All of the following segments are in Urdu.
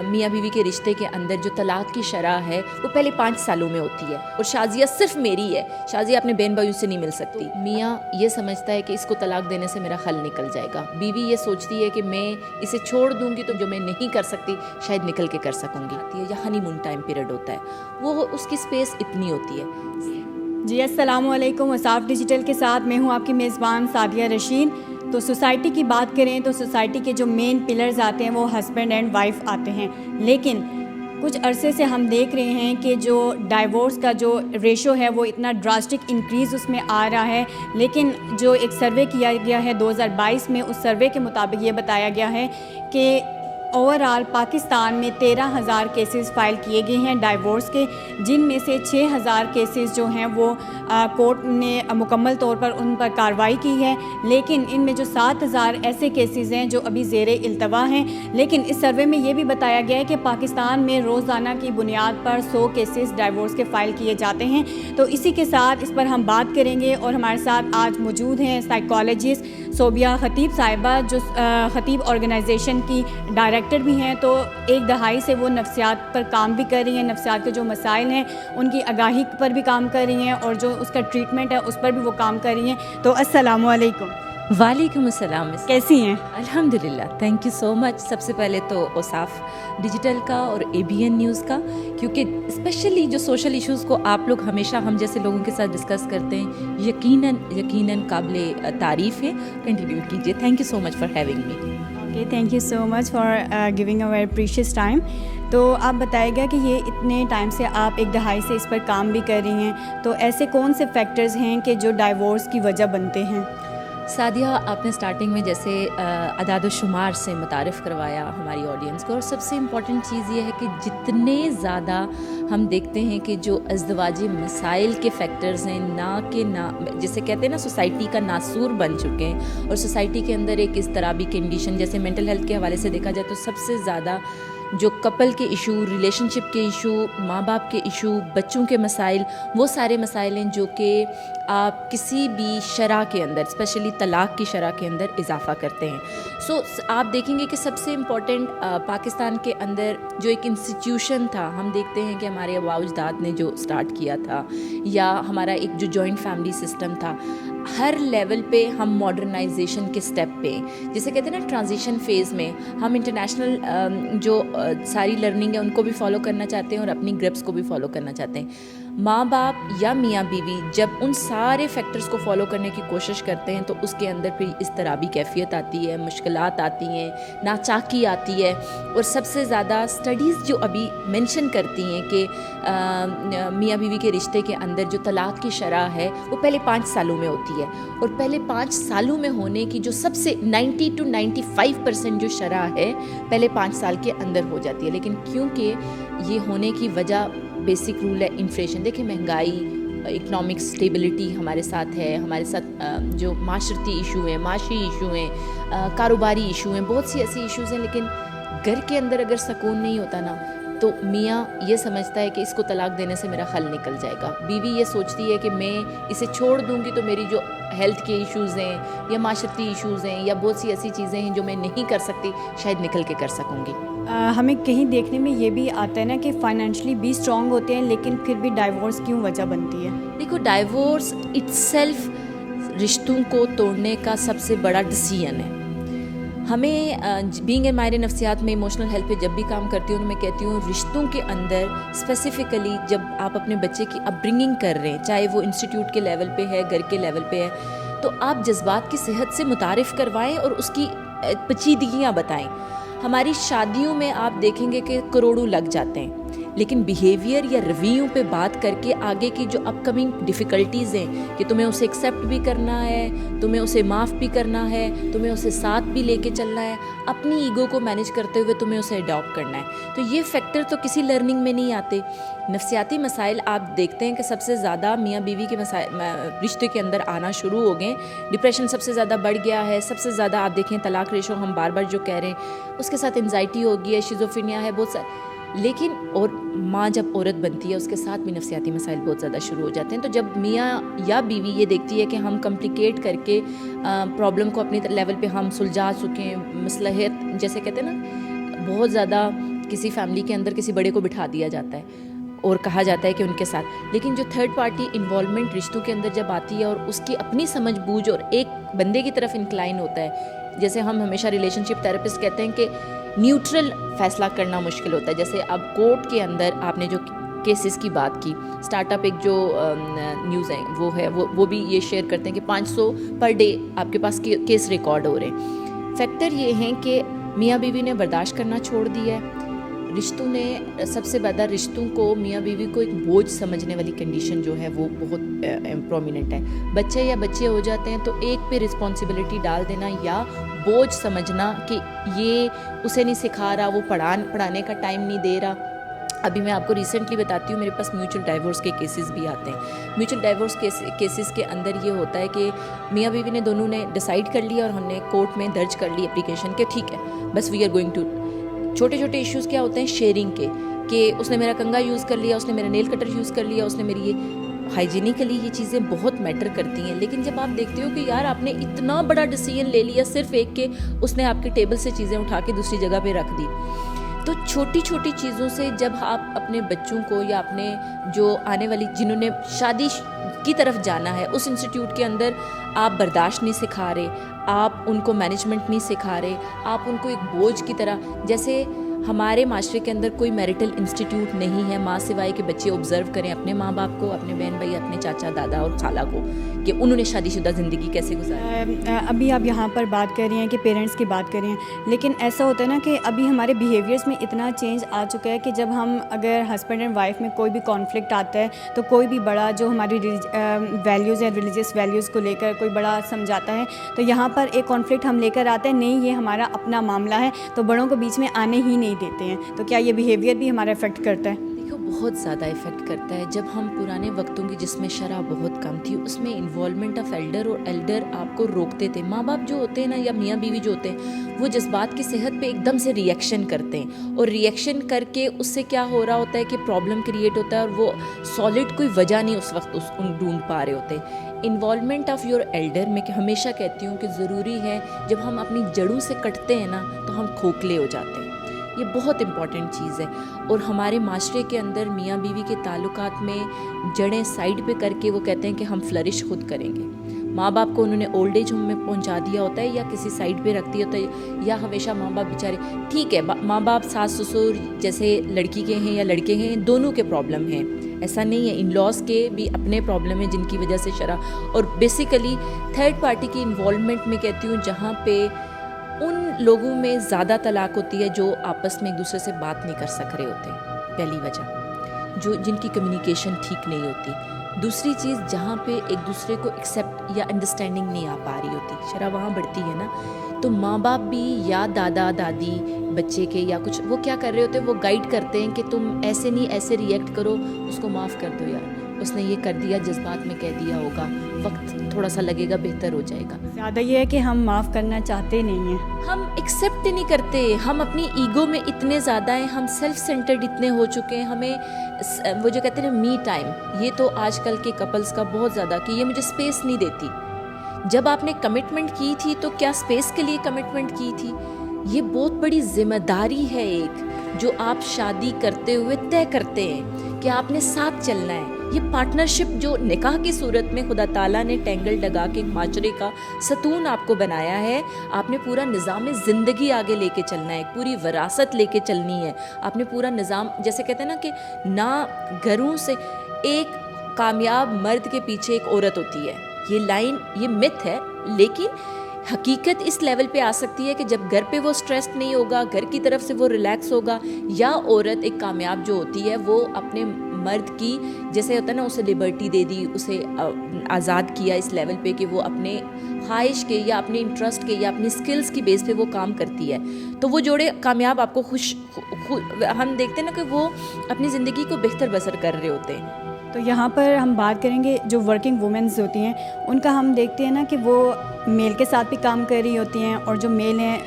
میاں بیوی کے رشتے کے اندر جو طلاق کی شرح ہے وہ پہلے 5 سالوں میں ہوتی ہے، اور شازیہ صرف میری ہے، شازیہ اپنے بہن بھائیوں سے نہیں مل سکتی۔ میاں یہ سمجھتا ہے کہ اس کو طلاق دینے سے میرا حل نکل جائے گا، بیوی یہ سوچتی ہے کہ میں اسے چھوڑ دوں گی تو جو میں نہیں کر سکتی شاید نکل کے کر سکوں گی، یا ہنی مون ٹائم پیریڈ ہوتا ہے، وہ اس کی سپیس اتنی ہوتی ہے۔ جی السلام علیکم، وصاف ڈیجیٹل کے ساتھ میں ہوں آپ کی میزبان سعدیہ رشید۔ تو سوسائٹی کی بات کریں تو سوسائٹی کے جو مین پلرز آتے ہیں وہ ہسبینڈ اینڈ وائف آتے ہیں، لیکن کچھ عرصے سے ہم دیکھ رہے ہیں کہ جو ڈائیورس کا جو ریشو ہے وہ اتنا ڈراسٹک انکریز اس میں آ رہا ہے، لیکن جو ایک سروے کیا گیا ہے 2022 میں، اس سروے کے مطابق یہ بتایا گیا ہے کہ اوورآل پاکستان میں 13,000 کیسز فائل کیے گئے ہیں ڈائیورس کے، جن میں سے 6,000 کیسز جو ہیں وہ کورٹ نے مکمل طور پر ان پر کارروائی کی ہے، لیکن ان میں جو 7,000 ایسے کیسز ہیں جو ابھی زیر التوا ہیں۔ لیکن اس سروے میں یہ بھی بتایا گیا ہے کہ پاکستان میں روزانہ کی بنیاد پر 100 کیسز ڈائیورس کے فائل کیے جاتے ہیں۔ تو اسی کے ساتھ اس پر ہم بات کریں گے، اور ہمارے ساتھ آج موجود ہیں سائیکالوجسٹ صوبیہ خطیب صاحبہ، جو خطیب آرگنائزیشن کی ڈائریکٹر بھی ہیں۔ تو ایک دہائی سے وہ نفسیات پر کام بھی کر رہی ہیں، نفسیات کے جو مسائل ہیں ان کی آگاہی پر بھی کام کر رہی ہیں، اور جو اس کا ٹریٹمنٹ ہے اس پر بھی وہ کام کر رہی ہیں۔ تو السلام علیکم۔ وعلیکم السلام، کیسی ہیں؟ الحمدللہ، تھینک یو سو مچ۔ سب سے پہلے تو اوصاف ڈیجیٹل کا اور ABN نیوز کا، کیونکہ اسپیشلی جو سوشل ایشوز کو آپ لوگ ہمیشہ ہم جیسے لوگوں کے ساتھ ڈسکس کرتے ہیں، یقیناً قابل تعریف ہے۔ کنٹینیو کیجیے، thank you so much for having me. Okay, thank you so much for giving a very precious time. تو آپ بتائیے گا کہ یہ اتنے ٹائم سے آپ ایک دہائی سے اس پر کام بھی کر رہی ہیں، تو ایسے کون سے فیکٹرز ہیں کہ جو ڈائیورس کی وجہ بنتے ہیں؟ سعدیہ، آپ نے سٹارٹنگ میں جیسے اعداد و شمار سے متعارف کروایا ہماری آڈینس کو، اور سب سے امپورٹنٹ چیز یہ ہے کہ جتنے زیادہ ہم دیکھتے ہیں کہ جو ازدواجی مسائل کے فیکٹرز ہیں، جیسے کہتے ہیں نا سوسائٹی کا ناسور بن چکے ہیں، اور سوسائٹی کے اندر ایک اضطرابی کنڈیشن جیسے مینٹل ہیلتھ کے حوالے سے دیکھا جائے تو سب سے زیادہ جو کپل کے ایشو، ریلیشن شپ کے ایشو، ماں باپ کے ایشو، بچوں کے مسائل، وہ سارے مسائل ہیں جو کہ آپ کسی بھی شرح کے اندر، اسپیشلی طلاق کی شرح کے اندر اضافہ کرتے ہیں۔ آپ دیکھیں گے کہ سب سے امپورٹنٹ پاکستان کے اندر جو ایک انسٹیٹیوشن تھا، ہم دیکھتے ہیں کہ ہمارے آباء و اجداد نے جو سٹارٹ کیا تھا، یا ہمارا ایک جو جوائنٹ فیملی سسٹم تھا، ہر لیول پہ ہم ماڈرنائزیشن کے سٹیپ پہ، جسے کہتے ہیں نا ٹرانزیشن فیز میں، ہم انٹرنیشنل جو ساری لرننگ ہے ان کو بھی فالو کرنا چاہتے ہیں اور اپنی گرپس کو بھی فالو کرنا چاہتے ہیں۔ ماں باپ یا میاں بیوی جب ان سارے فیکٹرز کو فالو کرنے کی کوشش کرتے ہیں تو اس کے اندر پھر اضطرابی کیفیت آتی ہے، مشکلات آتی ہیں، ناچاکی آتی ہے، اور سب سے زیادہ سٹڈیز جو ابھی مینشن کرتی ہیں کہ میاں بیوی کے رشتے کے اندر جو طلاق کی شرح ہے وہ پہلے 5 سالوں میں ہوتی ہے، اور پہلے 5 سالوں میں ہونے کی جو سب سے 90 to 95% جو شرح ہے پہلے 5 سال کے اندر ہو جاتی ہے۔ لیکن کیونکہ یہ ہونے کی وجہ بیسک رول ہے انفلیشن، دیکھیں مہنگائی، اکنامک سٹیبلٹی ہمارے ساتھ ہے، ہمارے ساتھ جو معاشرتی ایشو ہیں، معاشی ایشو ہیں، کاروباری ایشو ہیں، بہت سی ایسی ایشوز ہیں، لیکن گھر کے اندر اگر سکون نہیں ہوتا نا تو میاں یہ سمجھتا ہے کہ اس کو طلاق دینے سے میرا حل نکل جائے گا، بیوی یہ سوچتی ہے کہ میں اسے چھوڑ دوں گی تو میری جو ہیلتھ کے ایشوز ہیں یا معاشرتی ایشوز ہیں یا بہت سی ایسی چیزیں ہیں جو میں نہیں کر سکتی شاید نکل کے کر سکوں گی۔ ہمیں کہیں دیکھنے میں یہ بھی آتا ہے نا کہ فائنینشلی بھی اسٹرانگ ہوتے ہیں، لیکن پھر بھی ڈائیورس کیوں وجہ بنتی ہے؟ دیکھو، ڈائیورس اٹ سیلف رشتوں کو توڑنے کا سب سے بڑا ڈیسیژن ہے۔ ہمیں بینگ اے ماہر نفسیات میں ایموشنل ہیلتھ پہ جب بھی کام کرتی ہوں تو میں کہتی ہوں رشتوں کے اندر اسپیسیفکلی جب آپ اپنے بچے کی اپ برنگنگ کر رہے ہیں، چاہے وہ انسٹیٹیوٹ کے لیول پہ ہے، گھر کے لیول پہ ہے، تو آپ جذبات کی صحت سے متعارف کروائیں اور اس کی پیچیدگیاں بتائیں۔ ہماری شادیوں میں آپ دیکھیں گے کہ کروڑوں لگ جاتے ہیں، لیکن بیہیویئر یا رویوں پہ بات کر کے آگے کی جو اپ کمنگ ڈیفیکلٹیز ہیں کہ تمہیں اسے ایکسیپٹ بھی کرنا ہے، تمہیں اسے معاف بھی کرنا ہے، تمہیں اسے ساتھ بھی لے کے چلنا ہے، اپنی ایگو کو مینیج کرتے ہوئے تمہیں اسے اڈاپٹ کرنا ہے، تو یہ فیکٹر تو کسی لرننگ میں نہیں آتے۔ نفسیاتی مسائل آپ دیکھتے ہیں کہ سب سے زیادہ میاں بیوی کے رشتے کے اندر آنا شروع ہو گئے، ڈپریشن سب سے زیادہ بڑھ گیا ہے، سب سے زیادہ آپ دیکھیں طلاق ریشو ہم بار بار جو کہہ رہے ہیں، اس کے ساتھ انزائٹی ہو گئی ہے، شیزوفرینیا ہے، بہت سارے، لیکن اور ماں جب عورت بنتی ہے اس کے ساتھ بھی نفسیاتی مسائل بہت زیادہ شروع ہو جاتے ہیں۔ تو جب میاں یا بیوی یہ دیکھتی ہے کہ ہم کمپلیکیٹ کر کے پرابلم کو اپنی لیول پہ ہم سلجھا چکے ہیں، مصلحت جیسے کہتے ہیں نا، بہت زیادہ کسی فیملی کے اندر کسی بڑے کو بٹھا دیا جاتا ہے اور کہا جاتا ہے کہ ان کے ساتھ، لیکن جو تھرڈ پارٹی انوالومنٹ رشتوں کے اندر جب آتی ہے اور اس کی اپنی سمجھ بوجھ اور ایک بندے کی طرف انکلائن ہوتا ہے، جیسے ہم ہمیشہ ریلیشن شپ تھراپسٹ کہتے ہیں کہ نیوٹرل فیصلہ کرنا مشکل ہوتا ہے. جیسے اب کورٹ کے اندر آپ نے جو کیسز کی بات کی، اسٹارٹ اپ ایک جو نیوز ہے وہ بھی یہ شیئر کرتے ہیں کہ 500 پر ڈے آپ کے پاس کیس ریکارڈ ہو رہے ہیں. فیکٹر یہ ہیں کہ میاں بیوی نے برداشت کرنا چھوڑ دیا ہے. رشتوں نے سب سے زیادہ رشتوں کو میاں بیوی کو ایک بوجھ سمجھنے والی کنڈیشن جو ہے وہ بہت پرومیننٹ ہے. بچے یا بچے ہو جاتے ہیں تو ایک پہ رسپانسبلٹی ڈال دینا یا بوجھ سمجھنا کہ یہ اسے نہیں سکھا رہا، وہ پڑھانے کا ٹائم نہیں دے رہا. ابھی میں آپ کو ریسنٹلی بتاتی ہوں، میرے پاس میوچل ڈائیورس کے کیسز بھی آتے ہیں. میوچل ڈائیورس کیسز کے اندر یہ ہوتا ہے کہ میاں بیوی نے دونوں نے ڈیسائیڈ کر لیا اور ہم نے کورٹ میں درج کر لی اپلیکیشن کہ ٹھیک ہے بس وی آر گوئنگ ٹو. چھوٹے چھوٹے ایشوز کیا ہوتے ہیں شیئرنگ کے، کہ اس نے میرا کنگا یوز کر لیا، اس نے میرا نیل کٹر یوز کر لیا، اس نے میری یہ ہائیجینیکلی یہ چیزیں بہت میٹر کرتی ہیں. لیکن جب آپ دیکھتے ہو کہ یار آپ نے اتنا بڑا ڈیسیژن لے لیا صرف ایک کہ اس نے آپ کے ٹیبل سے چیزیں اٹھا کے دوسری جگہ پہ رکھ دی. تو چھوٹی چھوٹی چیزوں سے جب آپ اپنے بچوں کو یا اپنے جو آنے والی جنہوں نے شادی کی طرف جانا ہے اس انسٹیٹیوٹ کے اندر آپ برداشت نہیں سکھا رہے، آپ ان کو مینجمنٹ نہیں سکھا رہے، آپ ان کو ایک بوجھ کی طرح، جیسے ہمارے معاشرے کے اندر کوئی میرٹل انسٹیٹیوٹ نہیں ہے ماں سوائے کہ بچے آبزرو کریں اپنے ماں باپ کو، اپنے بہن بھائی، اپنے چاچا دادا اور خالہ کو کہ انہوں نے شادی شدہ زندگی کیسے گزاری. ابھی آپ یہاں پر بات کر رہی ہیں کہ پیرنٹس کی بات کر رہی ہیں، لیکن ایسا ہوتا ہے نا کہ ابھی ہمارے بیہیویئرس میں اتنا چینج آ چکا ہے کہ جب ہم اگر ہسبینڈ اینڈ وائف میں کوئی بھی کانفلکٹ آتا ہے تو کوئی بھی بڑا جو ہماری ویلیوز ہیں، ریلیجیس ویلیوز کو لے کر کوئی بڑا سمجھاتا ہے تو یہاں پر ایک کانفلکٹ ہم لے کر آتے ہیں، نہیں یہ ہمارا اپنا معاملہ ہے تو بڑوں کو بیچ میں آنے ہی نہیں دیتے ہیں. تو کیا یہ بیہیویئر بھی ہمارا افیکٹ کرتا ہے؟ دیکھو بہت زیادہ افیکٹ کرتا ہے. جب ہم پرانے وقتوں کی جس میں شرح بہت کم تھی اس میں انوالومنٹ آف ایلڈر اور ایلڈر آپ کو روکتے تھے. ماں باپ جو ہوتے ہیں نا یا میاں بیوی جو ہوتے ہیں وہ جذبات کی صحت پہ ایک دم سے ری ایکشن کرتے ہیں اور ری ایکشن کر کے اس سے کیا ہو رہا ہوتا ہے کہ پرابلم کریٹ ہوتا ہے اور وہ سالڈ کوئی وجہ نہیں اس وقت ڈھونڈ پا رہے ہوتے. انوالومنٹ آف یور ایلڈر میں ہمیشہ کہتی ہوں کہ ضروری ہے جب ہم اپنی جڑوں سے کٹتے ہیں نا تو ہم کھوکھلے ہو جاتے ہیں. یہ بہت امپورٹنٹ چیز ہے. اور ہمارے معاشرے کے اندر میاں بیوی کے تعلقات میں جڑیں سائڈ پہ کر کے وہ کہتے ہیں کہ ہم فلرش خود کریں گے. ماں باپ کو انہوں نے اولڈ ایج ہوم میں پہنچا دیا ہوتا ہے یا کسی سائڈ پہ رکھ دیا ہوتا ہے یا ہمیشہ ماں باپ بیچارے ٹھیک ہے. ماں باپ ساس سسر جیسے لڑکی کے ہیں یا لڑکے ہیں دونوں کے پرابلم ہیں، ایسا نہیں ہے. ان لاس کے بھی اپنے پرابلم ہیں جن کی وجہ سے شرح اور بیسیکلی تھرڈ پارٹی کی انوالومنٹ میں کہتی ہوں جہاں پہ ان لوگوں میں زیادہ طلاق ہوتی ہے جو آپس میں ایک دوسرے سے بات نہیں کر سک رہے ہوتے، پہلی وجہ جن کی کمیونیکیشن ٹھیک نہیں ہوتی. دوسری چیز جہاں پہ ایک دوسرے کو ایکسیپٹ یا انڈرسٹینڈنگ نہیں آ پا رہی ہوتی، شرح وہاں بڑھتی ہے نا. تو ماں باپ بھی یا دادا دادی بچے کے یا کچھ وہ کیا کر رہے ہوتے ہیں وہ گائیڈ کرتے ہیں کہ تم ایسے نہیں ایسے ریئیکٹ کرو، اس کو معاف کر دو یار، اس نے یہ کر دیا جذبات میں کہہ دیا ہوگا، وقت تھوڑا سا لگے گا بہتر ہو جائے گا. زیادہ یہ ہے کہ ہم معاف کرنا چاہتے نہیں ہیں، ہم ایکسیپٹ نہیں کرتے. ہم اپنی ایگو میں اتنے زیادہ ہیں، ہم سیلف سینٹرڈ اتنے ہو چکے ہیں. ہمیں وہ جو کہتے ہیں می ٹائم، یہ تو آج کل کے کپلز کا بہت زیادہ کہ یہ مجھے اسپیس نہیں دیتی. جب آپ نے کمٹمنٹ کی تھی تو کیا اسپیس کے لیے کمٹمنٹ کی تھی؟ یہ بہت بڑی ذمہ داری ہے ایک جو آپ شادی کرتے ہوئے طے کرتے ہیں کہ آپ نے ساتھ چلنا ہے. یہ پارٹنرشپ جو نکاح کی صورت میں خدا تعالیٰ نے ٹینگل لگا کے معاشرے کا ستون آپ کو بنایا ہے. آپ نے پورا نظام زندگی آگے لے کے چلنا ہے، پوری وراثت لے کے چلنی ہے. آپ نے پورا نظام جیسے کہتے ہیں نا کہ نہ گھروں سے ایک کامیاب مرد کے پیچھے ایک عورت ہوتی ہے. یہ لائن یہ مت ہے لیکن حقیقت اس لیول پہ آ سکتی ہے کہ جب گھر پہ وہ سٹریسڈ نہیں ہوگا، گھر کی طرف سے وہ ریلیکس ہوگا، یا عورت ایک کامیاب جو ہوتی ہے وہ اپنے مرد کی جیسے ہوتا ہے نا اسے لبرٹی دے دی، اسے آزاد کیا اس لیول پہ کہ وہ اپنے خواہش کے یا اپنے انٹرسٹ کے یا اپنی سکلز کی بیس پہ وہ کام کرتی ہے. تو وہ جوڑے کامیاب آپ کو ہم دیکھتے ہیں نا کہ وہ اپنی زندگی کو بہتر بسر کر رہے ہوتے ہیں. تو یہاں پر ہم بات کریں گے جو ورکنگ وومنز ہوتی ہیں ان کا، ہم دیکھتے ہیں نا کہ وہ میل کے ساتھ بھی کام کر رہی ہوتی ہیں اور جو میل ہیں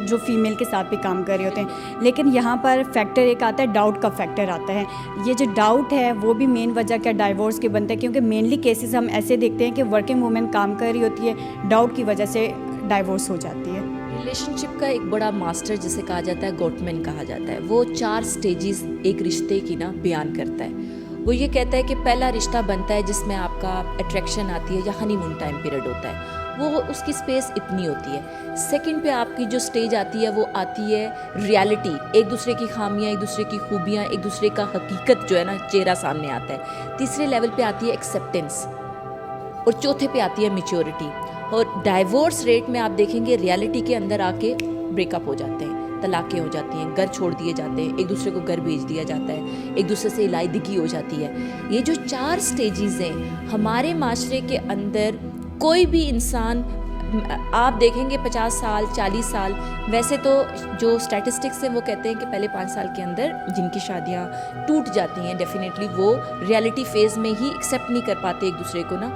جو فیمیل کے ساتھ بھی کام کر رہے ہوتے ہیں. لیکن یہاں پر فیکٹر ایک آتا ہے، ڈاؤٹ کا فیکٹر آتا ہے. یہ جو ڈاؤٹ ہے وہ بھی مین وجہ کیا ڈائیورس کے بنتا ہے، کیونکہ مینلی کیسز ہم ایسے دیکھتے ہیں کہ ورکنگ وومن کام کر رہی ہوتی ہے، ڈاؤٹ کی وجہ سے ڈائیورس ہو جاتی ہے. ریلیشن شپ کا ایک بڑا ماسٹر جسے کہا جاتا ہے گوٹمین کہا جاتا ہے، وہ 4 سٹیجز ایک رشتے کی نا بیان کرتا ہے. وہ یہ کہتا ہے کہ پہلا رشتہ بنتا ہے جس میں آپ کا اٹریکشن آتی ہے یا ہنی مون ٹائم پیریڈ ہوتا ہے، وہ اس کی سپیس اتنی ہوتی ہے. سیکنڈ پہ آپ کی جو سٹیج آتی ہے وہ آتی ہے ریالٹی، ایک دوسرے کی خامیاں، ایک دوسرے کی خوبیاں، ایک دوسرے کا حقیقت جو ہے نا چہرہ سامنے آتا ہے. تیسرے لیول پہ آتی ہے ایکسیپٹنس، اور چوتھے پہ آتی ہے میچورٹی. اور ڈائیورس ریٹ میں آپ دیکھیں گے ریالٹی کے اندر آ کے بریک اپ ہو جاتے ہیں، طلاقیں ہو جاتی ہیں، گھر چھوڑ دیے جاتے ہیں، ایک دوسرے کو گھر بھیج دیا جاتا ہے، ایک دوسرے سے علیحدگی ہو جاتی ہے. یہ جو 4 سٹیجز ہیں ہمارے معاشرے کے اندر، کوئی بھی انسان آپ دیکھیں گے 50 سال 40 سال، ویسے تو جو اسٹیٹسٹکس ہیں وہ کہتے ہیں کہ پہلے 5 سال کے اندر جن کی شادیاں ٹوٹ جاتی ہیں ڈیفینیٹلی وہ ریالٹی فیز میں ہی ایکسیپٹ نہیں کر پاتے ایک دوسرے کو نا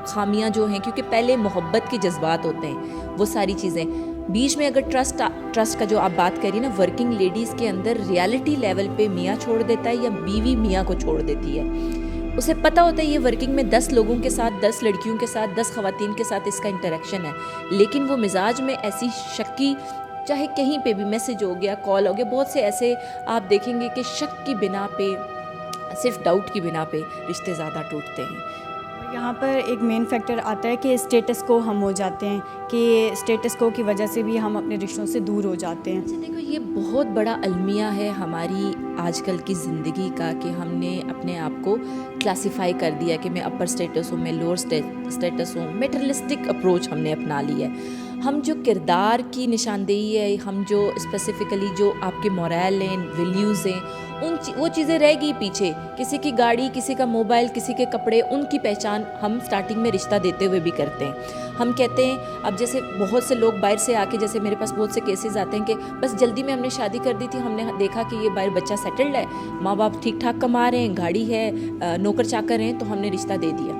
خامیاں جو ہیں، کیونکہ پہلے محبت کے جذبات ہوتے ہیں وہ ساری چیزیں. بیچ میں اگر ٹرسٹ کا جو آپ بات کری نا، ورکنگ لیڈیز کے اندر ریالٹی لیول پہ میاں چھوڑ دیتا ہے یا بیوی میاں کو چھوڑ دیتی ہے. اسے پتہ ہوتا ہے یہ ورکنگ میں 10 لوگوں کے ساتھ، 10 لڑکیوں کے ساتھ، 10 خواتین کے ساتھ اس کا انٹریکشن ہے، لیکن وہ مزاج میں ایسی شکی، چاہے کہیں پہ بھی میسج ہو گیا، کال ہو گیا، بہت سے ایسے آپ دیکھیں گے کہ شک کی بنا پہ، صرف ڈاؤٹ کی بنا پہ رشتے زیادہ ٹوٹتے ہیں. یہاں پر ایک مین فیکٹر آتا ہے کہ اسٹیٹس کو ہم ہو جاتے ہیں، کہ اسٹیٹس کو کی وجہ سے بھی ہم اپنے رشتوں سے دور ہو جاتے ہیں. دیکھو یہ بہت بڑا المیہ ہے ہماری آج کل کی زندگی کا، کہ ہم نے اپنے آپ کو کلاسیفائی کر دیا کہ میں اپر اسٹیٹس ہوں، میں لوور اسٹیٹس ہوں. میٹرلسٹک اپروچ ہم نے اپنا لی ہے. ہم جو کردار کی نشاندہی ہے، ہم جو اسپیسیفکلی جو آپ کے مورال ہیں، ویلیوز ہیں، وہ چیزیں رہ گئی پیچھے. کسی کی گاڑی، کسی کا موبائل، کسی کے کپڑے، ان کی پہچان ہم سٹارٹنگ میں رشتہ دیتے ہوئے بھی کرتے ہیں. ہم کہتے ہیں اب جیسے بہت سے لوگ باہر سے آ کے، جیسے میرے پاس بہت سے کیسز آتے ہیں کہ بس جلدی میں ہم نے شادی کر دی تھی، ہم نے دیکھا کہ یہ باہر بچہ سیٹلڈ ہے، ماں باپ ٹھیک ٹھاک کما رہے ہیں، گاڑی ہے، نوکر چاکر ہیں، تو ہم نے رشتہ دے دیا.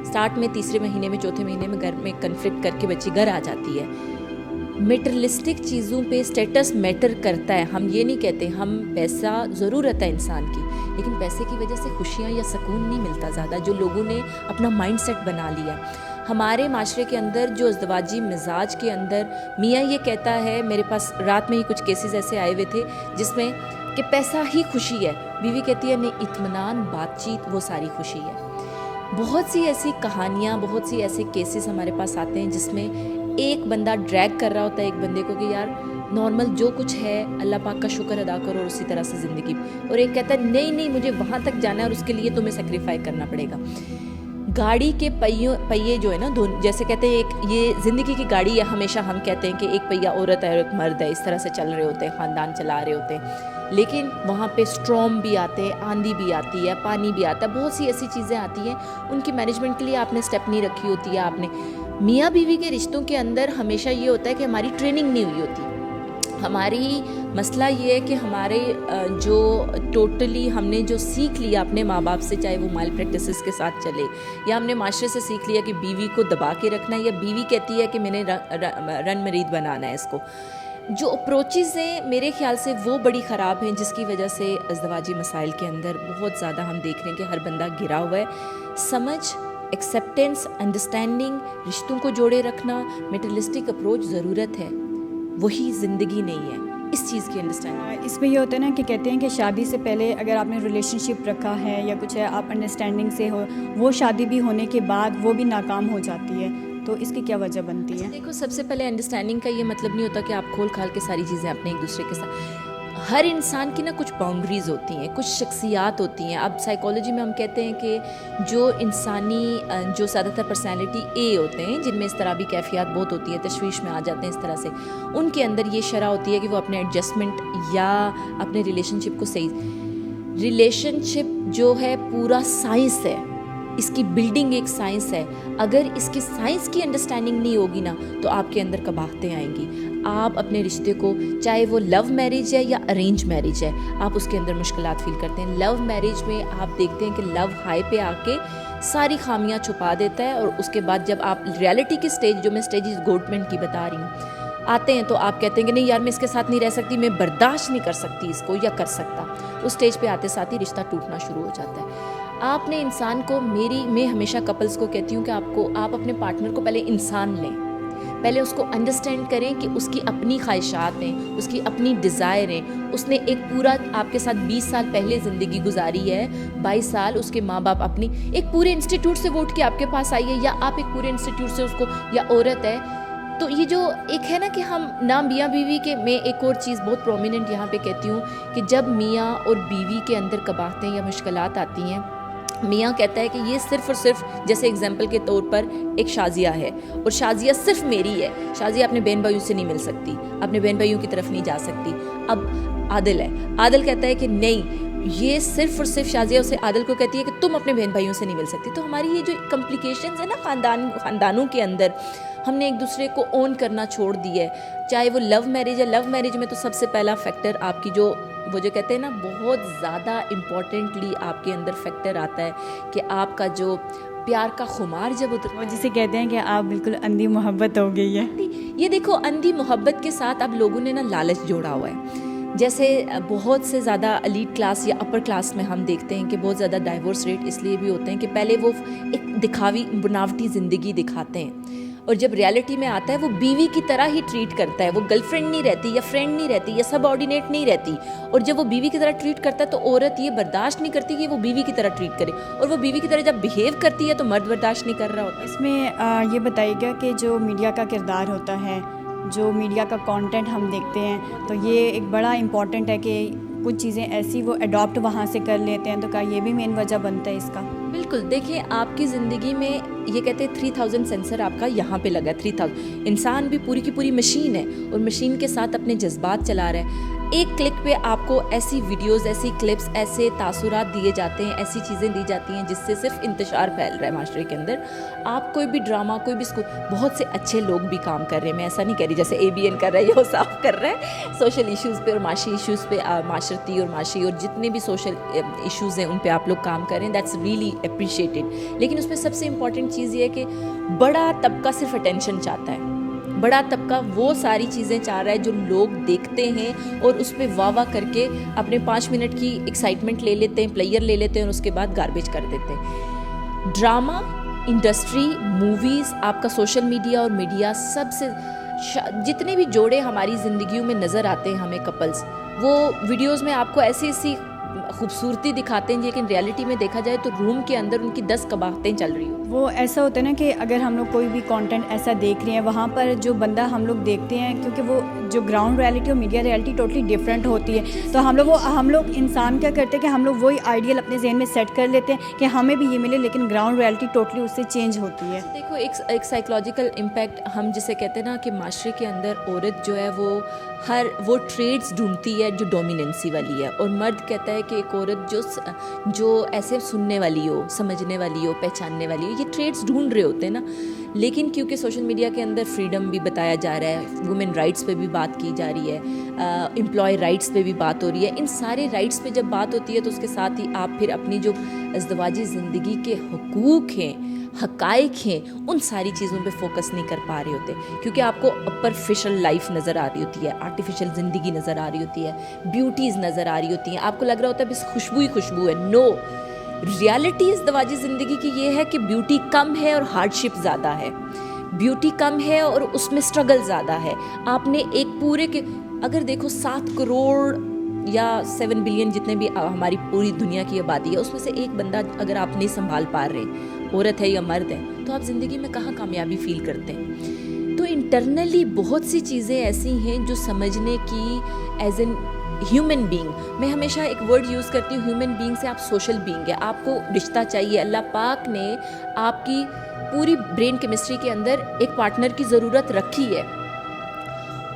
سٹارٹ میں تیسرے مہینے میں، چوتھے مہینے میں گھر میں کنفلکٹ کر کے بچی گھر آ جاتی ہے. میٹرلسٹک چیزوں پہ اسٹیٹس میٹر کرتا ہے. ہم یہ نہیں کہتے، ہم پیسہ ضرورت ہے انسان کی، لیکن پیسے کی وجہ سے خوشیاں یا سکون نہیں ملتا زیادہ، جو لوگوں نے اپنا مائنڈ سیٹ بنا لیا. ہمارے معاشرے کے اندر جو ازدواجی مزاج کے اندر میاں یہ کہتا ہے، میرے پاس رات میں ہی کچھ کیسز ایسے آئے ہوئے تھے جس میں کہ پیسہ ہی خوشی ہے، بیوی کہتی ہے نہیں، اطمینان، بات چیت، وہ ساری خوشی ہے. بہت سی ایسی کہانیاں، بہت سی ایسے کیسز ہمارے پاس آتے ہیں جس میں ایک بندہ ڈریگ کر رہا ہوتا ہے ایک بندے کو کہ یار نارمل جو کچھ ہے اللہ پاک کا شکر ادا کرو اور اسی طرح سے زندگی، اور ایک کہتا ہے نہیں مجھے وہاں تک جانا ہے اور اس کے لیے تمہیں سیکریفائی کرنا پڑے گا. گاڑی کے پہیے جو ہے نا، جیسے کہتے ہیں ایک یہ زندگی کی گاڑی ہے، ہمیشہ ہم کہتے ہیں کہ ایک پہیا عورت ہے اور ایک مرد ہے، اس طرح سے چل رہے ہوتے ہیں، خاندان چلا رہے ہوتے ہیں. لیکن وہاں پہ اسٹرام بھی آتے ہیں، آندھی بھی آتی ہے، پانی بھی آتا ہے، بہت سی ایسی چیزیں آتی ہیں، ان کی مینجمنٹ کے لیے آپ نے اسٹیپ نہیں رکھی ہوتی ہے. آپ نے میاں بیوی کے رشتوں کے اندر ہمیشہ یہ ہوتا ہے کہ ہماری ٹریننگ نہیں ہوئی ہوتی. ہماری مسئلہ یہ ہے کہ ہمارے جو ٹوٹلی ہم نے جو سیکھ لیا اپنے ماں باپ سے، چاہے وہ مال پریکٹسز کے ساتھ چلے، یا ہم نے معاشرے سے سیکھ لیا کہ بیوی کو دبا کے رکھنا ہے، یا بیوی کہتی ہے کہ میں نے رن مرید بنانا ہے اس کو. جو اپروچز ہیں میرے خیال سے وہ بڑی خراب ہیں، جس کی وجہ سے ازدواجی مسائل کے اندر بہت زیادہ ہم دیکھ رہے ہیں کہ ہر بندہ گرا ہوا ہے. سمجھ، ایکسیپٹنس، انڈرسٹینڈنگ، رشتوں کو جوڑے رکھنا، میٹرلسٹک اپروچ ضرورت ہے، وہی زندگی نہیں ہے. اس چیز کی انڈرسٹینڈنگ اس میں یہ ہوتا ہے نا کہ کہتے ہیں کہ شادی سے پہلے اگر آپ نے ریلیشن شپ رکھا ہے یا کچھ ہے، آپ انڈرسٹینڈنگ سے ہو، وہ شادی بھی ہونے کے بعد وہ بھی ناکام ہو جاتی ہے، تو اس کی کیا وجہ بنتی ہے؟ دیکھو سب سے پہلے انڈرسٹینڈنگ کا یہ مطلب نہیں ہوتا کہ آپ کھول کھال کے ساری چیزیں اپنے ایک دوسرے کے ساتھ. ہر انسان کی نا کچھ باؤنڈریز ہوتی ہیں، کچھ شخصیات ہوتی ہیں. اب سائیکالوجی میں ہم کہتے ہیں کہ جو انسانی جو زیادہ تر پرسنالٹی اے ہوتے ہیں، جن میں اس طرح بھی کیفیات بہت ہوتی ہیں، تشویش میں آ جاتے ہیں اس طرح سے، ان کے اندر یہ شرح ہوتی ہے کہ وہ اپنے ایڈجسٹمنٹ یا اپنے ریلیشن شپ کو ریلیشن شپ جو ہے پورا سائنس ہے، اس کی بلڈنگ ایک سائنس ہے. اگر اس کی سائنس کی انڈرسٹینڈنگ نہیں ہوگی نا تو آپ کے اندر قباحتیں آئیں گی. آپ اپنے رشتے کو، چاہے وہ لو میرج ہے یا ارینج میرج ہے، آپ اس کے اندر مشکلات فیل کرتے ہیں. لو میرج میں آپ دیکھتے ہیں کہ لو ہائی پہ آ کے ساری خامیاں چھپا دیتا ہے، اور اس کے بعد جب آپ ریالٹی کی سٹیج، جو میں سٹیج گورنمنٹ کی بتا رہی ہوں، آتے ہیں تو آپ کہتے ہیں کہ نہیں یار میں اس کے ساتھ نہیں رہ سکتی، میں برداشت نہیں کر سکتی اس کو یا کر سکتا. اس سٹیج پہ آتے ساتھ ہی رشتہ ٹوٹنا شروع ہو جاتا ہے. آپ نے انسان کو، میں ہمیشہ کپلز کو کہتی ہوں کہ آپ اپنے پارٹنر کو پہلے انسان لیں، پہلے اس کو انڈرسٹینڈ کریں کہ اس کی اپنی خواہشات ہیں, اس کی اپنی ڈیزائر ہیں. اس نے ایک پورا آپ کے ساتھ 20 سال پہلے زندگی گزاری ہے, 22 سال اس کے ماں باپ اپنی ایک پورے انسٹیٹیوٹ سے ووٹ کے آپ کے پاس آئی ہے, یا آپ ایک پورے انسٹیٹیوٹ سے اس کو, یا عورت ہے. تو یہ جو ایک ہے نا کہ ہم نہ میاں بیوی کے, میں ایک اور چیز بہت پرومیننٹ یہاں پہ کہتی ہوں کہ جب میاں اور بیوی کے اندر قباحتیں یا مشکلات آتی ہیں, میاں کہتا ہے کہ یہ صرف اور صرف, جیسے اگزامپل کے طور پر ایک شازیہ ہے اور شازیہ صرف میری ہے, شازیہ اپنے بہن بھائیوں سے نہیں مل سکتی, اپنے بہن بھائیوں کی طرف نہیں جا سکتی. اب عادل ہے, عادل کہتا ہے کہ نہیں, یہ صرف اور صرف شازیہ اسے عادل کو کہتی ہے کہ تم اپنے بہن بھائیوں سے نہیں مل سکتی. تو ہماری یہ جو کمپلیکیشنز ہیں نا خاندانوں کے اندر, ہم نے ایک دوسرے کو اون کرنا چھوڑ دی ہے, چاہے وہ لو میرج ہے. لو میرج میں تو سب سے پہلا فیکٹر آپ کی جو وہ جو کہتے ہیں نا بہت زیادہ امپورٹنٹلی آپ کے اندر فیکٹر آتا ہے کہ آپ کا جو پیار کا خمار جب وہ جسے کہتے ہیں کہ آپ بالکل اندھی محبت ہو گئی ہے. یہ دیکھو اندھی محبت کے ساتھ اب لوگوں نے نا لالچ جوڑا ہوا ہے. جیسے بہت سے زیادہ ایلیٹ کلاس یا اپر کلاس میں ہم دیکھتے ہیں کہ بہت زیادہ ڈائیورس ریٹ اس لیے بھی ہوتے ہیں کہ پہلے وہ ایک دکھاوی بناوٹی زندگی دکھاتے ہیں, اور جب ریالٹی میں آتا ہے وہ بیوی کی طرح ہی ٹریٹ کرتا ہے. وہ گرل فرینڈ نہیں رہتی, یا فرینڈ نہیں رہتی, یا سب آرڈینیٹ نہیں رہتی. اور جب وہ بیوی کی طرح ٹریٹ کرتا ہے تو عورت یہ برداشت نہیں کرتی کہ وہ بیوی کی طرح ٹریٹ کرے, اور وہ بیوی کی طرح جب بہیو کرتی ہے تو مرد برداشت نہیں کر رہا ہوتا. اس میں یہ بتائیے گا کہ جو میڈیا کا کردار ہوتا ہے, جو میڈیا کا کانٹینٹ ہم دیکھتے ہیں, تو یہ ایک بڑا امپورٹنٹ ہے کہ کچھ چیزیں ایسی وہ اڈاپٹ وہاں سے کر لیتے ہیں, تو کیا یہ بھی مین وجہ بنتا ہے اس کا؟ بالکل. دیکھیں آپ کی زندگی میں یہ کہتے ہیں 3000 سینسر آپ کا یہاں پہ لگا ہے. 3000 انسان بھی پوری کی پوری مشین ہے, اور مشین کے ساتھ اپنے جذبات چلا رہا ہے. ایک کلک پہ آپ کو ایسی ویڈیوز, ایسی کلپس, ایسے تاثرات دیے جاتے ہیں, ایسی چیزیں دی جاتی ہیں جس سے صرف انتشار پھیل رہا ہے معاشرے کے اندر. آپ کوئی بھی ڈرامہ, کوئی بھی بہت سے اچھے لوگ بھی کام کر رہے ہیں, میں ایسا نہیں کہہ رہی جیسے ABN کر رہا ہے یا صاف کر رہا ہے, سوشل ایشوز پہ اور معاشی ایشوز پہ, معاشرتی اور معاشی اور جتنے بھی سوشل ایشوز ہیں ان پہ آپ لوگ کام کر رہے ہیں. That's really appreciated. لیکن اس میں سب سے امپورٹنٹ چیز یہ ہے کہ بڑا طبقہ صرف اٹینشن چاہتا ہے. بڑا طبقہ وہ ساری چیزیں چاہ رہا ہے جو لوگ دیکھتے ہیں اور اس پہ واہ واہ کر کے اپنے 5 منٹ کی ایکسائٹمنٹ لے لیتے ہیں, پلیئر لے لیتے ہیں, اور اس کے بعد گاربیج کر دیتے ہیں. ڈرامہ انڈسٹری, موویز, آپ کا سوشل میڈیا اور میڈیا, سب سے جتنے بھی جوڑے ہماری زندگیوں میں نظر آتے ہیں ہمیں کپلز, وہ ویڈیوز میں آپ کو ایسی ایسی خوبصورتی دکھاتے ہیں, لیکن ریالٹی میں دیکھا جائے تو روم کے اندر ان کی 10 قباحتیں چل رہی ہوتی ہیں. وہ ایسا ہوتا ہے نا کہ اگر ہم لوگ کوئی بھی کانٹینٹ ایسا دیکھ رہے ہیں, وہاں پر جو بندہ ہم لوگ دیکھتے ہیں, کیونکہ وہ جو گراؤنڈ ریالٹی اور میڈیا ریالٹی ٹوٹلی ڈفرینٹ ہوتی ہے, تو ہم لوگ انسان کیا کرتے ہیں کہ ہم لوگ وہی آئیڈیل اپنے ذہن میں سیٹ کر لیتے ہیں کہ ہمیں بھی یہ ملے, لیکن گراؤنڈ ریالٹی ٹوٹلی اس سے چینج ہوتی ہے. دیکھو ایک سائیکولوجیکل امپیکٹ ہم جسے کہتے ہیں نا کہ معاشرے کے اندر عورت جو ہے وہ ٹریڈس ڈھونڈتی ہے جو ڈومیننسی والی ہے, اور مرد کہتا ہے کہ ایک عورت جو ایسے سننے والی ہو, سمجھنے والی ہو, پہچاننے والی ہو. یہ ٹریڈس ڈھونڈ رہے ہوتے ہیں نا. لیکن کیونکہ سوشل میڈیا کے اندر فریڈم بھی بتایا جا رہا ہے, وومن رائٹس پہ بھی بات کی جا رہی ہے, امپلائی رائٹس پہ بھی بات ہو رہی ہے, ان سارے رائٹس پہ جب بات ہوتی ہے تو اس کے ساتھ ہی آپ پھر اپنی جو ازدواجی زندگی کے حقوق ہیں, حقائق ہیں, ان ساری چیزوں پہ فوکس نہیں کر پا رہے ہوتے, کیونکہ آپ کو اپرفیشل لائف نظر آ رہی ہوتی ہے, آرٹیفیشل زندگی نظر آ رہی ہوتی ہے, بیوٹیز نظر آ رہی ہوتی ہیں. آپ کو لگ رہا ہوتا ہے بس خوشبو ہی خوشبو ہے. نو, ریالٹی ازدواجی زندگی کی یہ ہے کہ بیوٹی کم ہے اور ہارڈ شپ زیادہ ہے. بیوٹی کم ہے اور اس میں اسٹرگل زیادہ ہے. آپ نے ایک پورے کے اگر دیکھو 7 کروڑ یا 7 بلین جتنے بھی ہماری پوری دنیا کی آبادی ہے, اس میں سے ایک بندہ اگر آپ نہیں سنبھال پا رہے, عورت ہے یا مرد ہے, تو آپ زندگی میں کہاں کامیابی فیل کرتے ہیں. تو انٹرنلی بہت سی چیزیں ایسی ہیں جو سمجھنے کی ایز این ہیومن بینگ, میں ہمیشہ ایک ورڈ یوز کرتی ہوں, ہیومن بینگ سے آپ سوشل بینگ ہے. آپ کو رشتہ چاہیے. اللہ پاک نے آپ کی پوری برین کیمسٹری کے اندر ایک پارٹنر کی ضرورت رکھی ہے,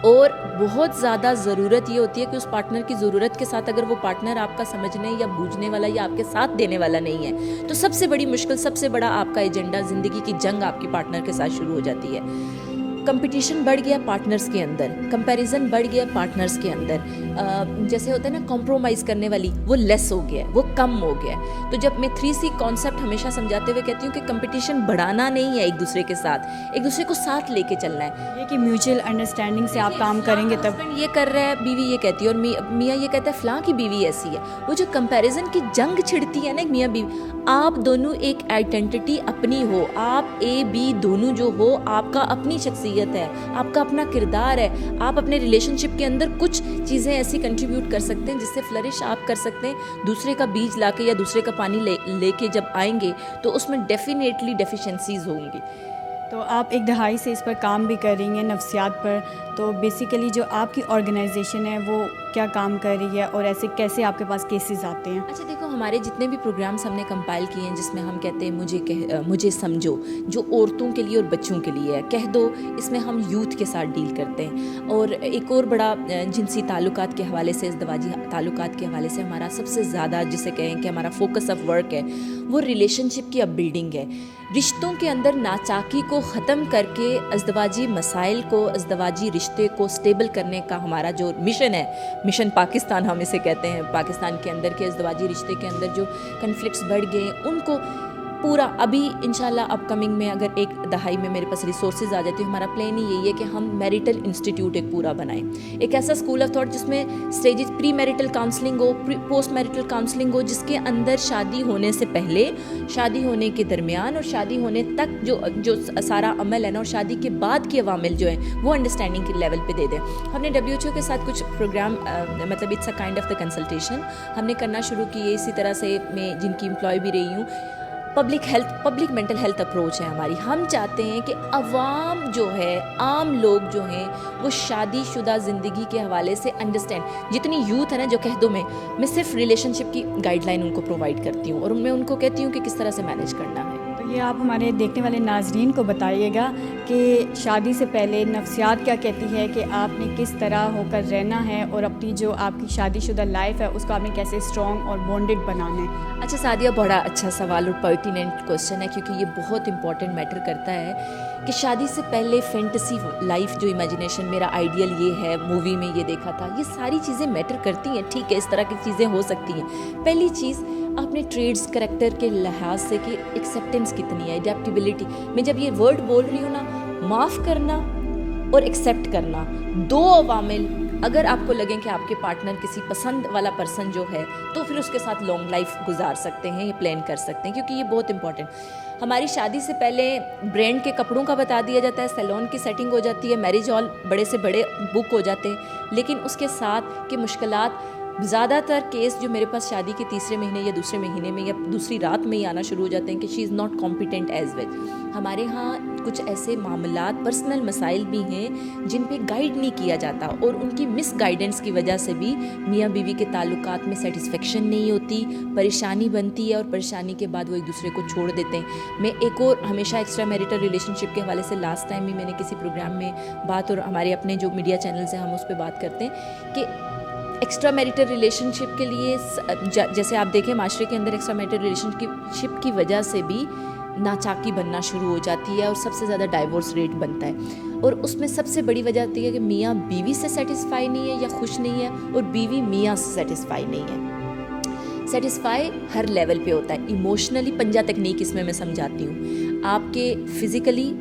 اور بہت زیادہ ضرورت یہ ہوتی ہے کہ اس پارٹنر کی ضرورت کے ساتھ اگر وہ پارٹنر آپ کا سمجھنے یا بوجھنے والا یا آپ کے ساتھ دینے والا نہیں ہے, تو سب سے بڑی مشکل, سب سے بڑا آپ کا ایجنڈا, زندگی کی جنگ آپ کی پارٹنر کے ساتھ شروع ہو جاتی ہے. کمپٹیشن بڑھ گیا پارٹنرز کے اندر, کمپیریزن بڑھ گیا پارٹنرز کے اندر, جیسے ہوتا ہے نا کمپرومائز کرنے والی, وہ لیس ہو گیا ہے, وہ کم ہو گیا ہے. تو جب میں 3C کانسیپٹ ہمیشہ سمجھاتے ہوئے کہتی ہوں کہ کمپٹیشن بڑھانا نہیں ہے ایک دوسرے کے ساتھ, ایک دوسرے کو ساتھ لے کے چلنا ہے. یہ کہ میوچل انڈرسٹینڈنگ سے آپ کام کریں گے تب. یہ کر رہا ہے, بیوی یہ کہتی ہے, اور میاں یہ کہتا ہے فلاں کی بیوی ایسی ہے. وہ جو کمپیریزن کی جنگ چھڑتی ہے نا میاں بیوی, آپ دونوں ایک آئیڈینٹی اپنی ہو, آپ A B دونوں جو ہو, آپ کا اپنی شخصیت شخصیت ہے, آپ کا اپنا کردار ہے. آپ اپنے ریلیشن شپ کے اندر کچھ چیزیں ایسی کنٹریبیوٹ کر سکتے ہیں جس سے فلرش آپ کر سکتے ہیں. دوسرے کا بیج لا کے یا دوسرے کا پانی لے کے جب آئیں گے تو اس میں ڈیفینیٹلی ڈیفیشنسیز ہوں گی. تو آپ ایک دہائی سے اس پر کام بھی کر رہی ہیں, نفسیات پر. تو بیسیکلی جو آپ کی آرگنائزیشن ہے وہ کیا کام کر رہی ہے اور ایسے کیسے آپ کے پاس کیسز آتے ہیں؟ اچھا دیکھو, ہمارے جتنے بھی پروگرامس ہم نے کمپائل کیے ہیں جس میں ہم کہتے ہیں مجھے سمجھو, جو عورتوں کے لیے اور بچوں کے لیے ہے, کہہ دو, اس میں ہم یوتھ کے ساتھ ڈیل کرتے ہیں. اور ایک اور بڑا جنسی تعلقات کے حوالے سے, ازدواجی تعلقات کے حوالے سے ہمارا سب سے زیادہ جسے کہیں کہ ہمارا فوکس آف ورک ہے وہ ریلیشن شپ کی اپ بلڈنگ ہے. رشتوں کے اندر ناچاکی کو ختم کر کے ازدواجی مسائل کو, ازدواجی رشتے کو سٹیبل کرنے کا ہمارا جو مشن ہے, مشن پاکستان ہم اسے کہتے ہیں. پاکستان کے اندر کے ازدواجی رشتے کے اندر جو کنفلکٹس بڑھ گئے ان کو پورا, ابھی انشاءاللہ اپ کمنگ میں اگر ایک دہائی میں میرے پاس ریسورسز آ جاتے ہیں, ہمارا پلان ہی یہی ہے کہ ہم میریٹل انسٹیٹیوٹ ایک پورا بنائیں, ایک ایسا اسکول آف تھاٹ جس میں اسٹیجز پری میریٹل کاؤنسلنگ ہو, پوسٹ میریٹل کاؤنسلنگ ہو, جس کے اندر شادی ہونے سے پہلے, شادی ہونے کے درمیان اور شادی ہونے تک جو سارا عمل ہے نا, اور شادی کے بعد کے عوامل جو ہیں وہ انڈرسٹینڈنگ کے لیول پہ دے دیں. ہم نے WHO کے ساتھ کچھ پروگرام, مطلب it's a kind of the consultation ہم نے کرنا شروع کی ہے. اسی طرح سے میں جن کی امپلائی بھی رہی ہوں, پبلک مینٹل ہیلتھ اپروچ ہے ہماری. ہم چاہتے ہیں کہ عوام جو ہے, عام لوگ جو ہیں, وہ شادی شدہ زندگی کے حوالے سے انڈرسٹینڈ, جتنی یوتھ ہے نا جو کہہ دو میں صرف ریلیشن شپ کی گائیڈ لائن ان کو پرووائڈ کرتی ہوں, اور میں ان کو کہتی ہوں کہ کس طرح سے مینیج کرنا ہے. تو یہ آپ ہمارے دیکھنے والے ناظرین کو بتائیے گا کہ شادی سے پہلے نفسیات کیا کہتی ہے, کہ آپ نے کس طرح ہو کر رہنا ہے اور اپنی جو آپ کی شادی شدہ لائف ہے اس کو آپ نے کیسے اسٹرانگ اور بونڈڈ بنانا ہے. اچھا سعدیہ, بڑا اچھا سوال اور پرٹیننٹ کوسچن ہے, کیونکہ یہ بہت امپورٹنٹ میٹر کرتا ہے کہ شادی سے پہلے فینٹیسی لائف جو امیجنیشن, میرا آئیڈیل یہ ہے, مووی میں یہ دیکھا تھا, یہ ساری چیزیں میٹر کرتی ہیں. ٹھیک ہے, اس طرح کی چیزیں ہو سکتی ہیں. پہلی چیز آپ نے ٹریڈز کریکٹر کے لحاظ سے کہ ایکسیپٹنس کتنی ہے, اڈیپٹیبلٹی. میں جب یہ ورڈ بول رہی ہوں نا, معاف کرنا اور ایکسیپٹ کرنا, دو عوامل اگر آپ کو لگیں کہ آپ کے پارٹنر کسی پسند والا پرسن جو ہے, تو پھر اس کے ساتھ لانگ لائف گزار سکتے ہیں, یہ پلان کر سکتے ہیں, کیونکہ یہ بہت امپورٹنٹ. ہماری شادی سے پہلے برانڈ کے کپڑوں کا بتا دیا جاتا ہے, سیلون کی سیٹنگ ہو جاتی ہے, میرج ہال بڑے سے بڑے بک ہو جاتے ہیں, لیکن اس کے ساتھ کہ مشکلات, زیادہ تر کیس جو میرے پاس شادی کے تیسرے مہینے یا دوسرے مہینے میں یا دوسری رات میں ہی آنا شروع ہو جاتے ہیں کہ she is not competent as well. ہمارے ہاں کچھ ایسے معاملات, پرسنل مسائل بھی ہیں جن پہ گائیڈ نہیں کیا جاتا, اور ان کی مس گائیڈنس کی وجہ سے بھی میاں بیوی کے تعلقات میں سیٹسفیکشن نہیں ہوتی, پریشانی بنتی ہے, اور پریشانی کے بعد وہ ایک دوسرے کو چھوڑ دیتے ہیں. میں ایک اور ہمیشہ ایکسٹرا میریٹل ریلیشن شپ کے حوالے سے لاسٹ ٹائم بھی میں نے کسی پروگرام میں بات, اور ہمارے اپنے جو میڈیا چینلز ہیں ہم اس پہ بات کرتے ہیں کہ ایکسٹرا میریٹل ریلیشن شپ کے لیے, جیسے آپ دیکھیں معاشرے کے اندر ایکسٹرا میریٹل ریلیشن شپ کی وجہ سے بھی ناچاکی بننا شروع ہو جاتی ہے, اور سب سے زیادہ ڈائیورس ریٹ بنتا ہے. اور اس میں سب سے بڑی وجہ ہوتی ہے کہ میاں بیوی سے سیٹسفائی نہیں ہے یا خوش نہیں ہے, اور بیوی میاں سے سیٹسفائی نہیں ہے. سیٹسفائی ہر لیول پہ ہوتا ہے. ایموشنلی, پنجہ تکنیک اس میں سمجھاتی ہوں, آپ کے فزیکلی,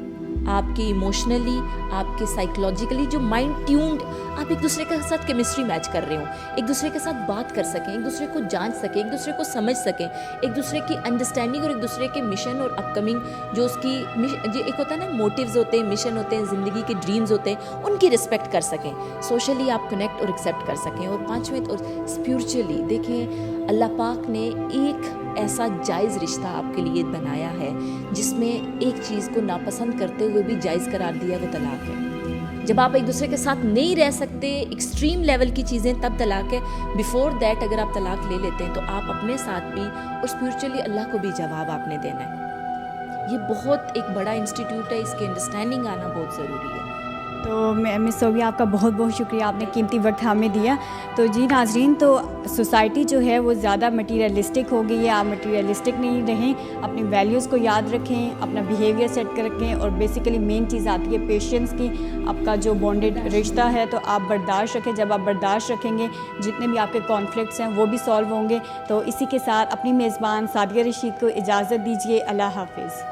آپ کے ایموشنلی, آپ کے سائیکلوجیکلی جو مائنڈ ٹیونڈ, آپ ایک دوسرے کے ساتھ کیمسٹری میچ کر رہے ہوں, ایک دوسرے کے ساتھ بات کر سکیں, ایک دوسرے کو جان سکیں, ایک دوسرے کو سمجھ سکیں, ایک دوسرے کی انڈرسٹینڈنگ اور ایک دوسرے کے مشن اور اپ کمنگ جو اس کی ایک ہوتا ہے نا, موٹیوز ہوتے ہیں, مشن ہوتے ہیں, زندگی کے ڈریمز ہوتے ہیں, ان کی رسپیکٹ کر سکیں, سوشلی آپ کنیکٹ اور ایکسیپٹ کر سکیں. اور پانچویں اور اسپریچولی دیکھیں, اللہ پاک نے ایک ایسا جائز رشتہ آپ کے لیے بنایا ہے جس میں ایک چیز کو ناپسند کرتے ہوئے بھی جائز قرار دیا, وہ طلاق ہے. جب آپ ایک دوسرے کے ساتھ نہیں رہ سکتے, ایکسٹریم لیول کی چیزیں, تب طلاق ہے. بیفور دیٹ اگر آپ طلاق لے لیتے ہیں تو آپ اپنے ساتھ بھی اور اسپریچولی اللہ کو بھی جواب آپ نے دینا ہے. یہ بہت ایک بڑا انسٹیٹیوٹ ہے, اس کی انڈرسٹینڈنگ آنا بہت ضروری ہے. تو مس صوبیہ, آپ کا بہت بہت شکریہ, آپ نے قیمتی وقت ہمیں دیا. تو جی ناظرین, تو سوسائٹی جو ہے وہ زیادہ مٹیریلسٹک ہو گئی ہے. آپ مٹیریلسٹک نہیں رہیں, اپنی ویلیوز کو یاد رکھیں, اپنا بیہیویئر سیٹ کر رکھیں, اور بیسیکلی مین چیز آتی ہے پیشنس کی. آپ کا جو بانڈڈ رشتہ ہے تو آپ برداشت رکھیں. جب آپ برداشت رکھیں گے, جتنے بھی آپ کے کانفلکٹس ہیں وہ بھی سالو ہوں گے. تو اسی کے ساتھ اپنی میزبان سعدیہ رشید کو اجازت دیجیے. اللہ حافظ.